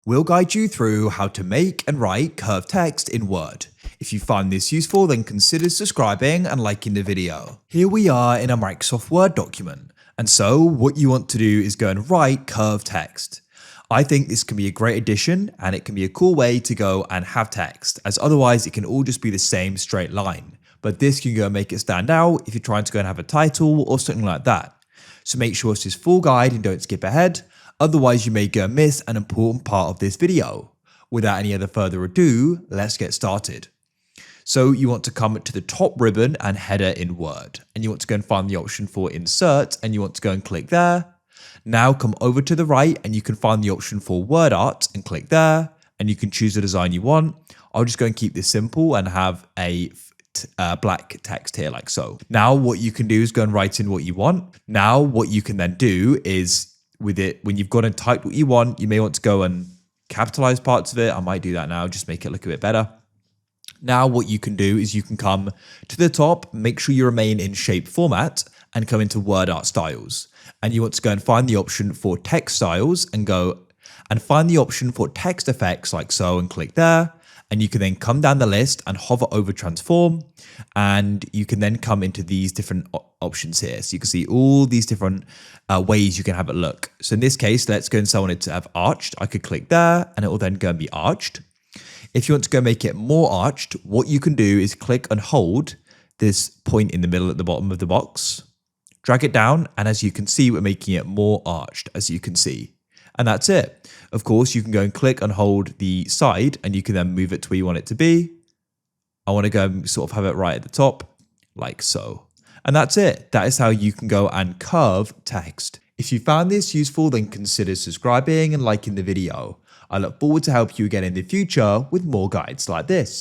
We'll guide you through how to make and write curved text in Word. If you find this useful, then consider subscribing and liking the video. Here we are in a Microsoft Word document. And so what you want to do is go and write curved text. I think this can be a great addition and it can be a cool way to go and have text, as otherwise it can all just be the same straight line. But this can go and make it stand out if you're trying to go and have a title or something like that. So make sure it's this full guide and don't skip ahead. Otherwise, you may go and miss an important part of this video. Without any other further ado, let's get started. So you want to come to the top ribbon and header in Word, and you want to go and find the option for insert, and you want to go and click there. Now come over to the right and you can find the option for word art and click there, and you can choose the design you want. I'll just go and keep this simple and have a black text here like so. Now what you can do is go and write in what you want. Now what you can then do is with it, when you've gone and typed what you want, you may want to go and capitalize parts of it. I might do that now, just make it look a bit better. Now what you can do is you can come to the top, make sure you remain in shape format and come into word art styles. And you want to go and find the option for text styles and go and find the option for text effects like so and click there. And you can then come down the list and hover over transform, and you can then come into these different options here. So you can see all these different ways you can have it look. So in this case, let's go and say I want it to have arched. I could click there and it will then go and be arched. If you want to go make it more arched, what you can do is click and hold this point in the middle at the bottom of the box, drag it down, and as you can see, we're making it more arched, as you can see. And that's it. Of course, you can go and click and hold the side and you can then move it to where you want it to be. I want to go and sort of have it right at the top, like so. And that's it. That is how you can go and curve text. If you found this useful, then consider subscribing and liking the video. I look forward to help you again in the future with more guides like this.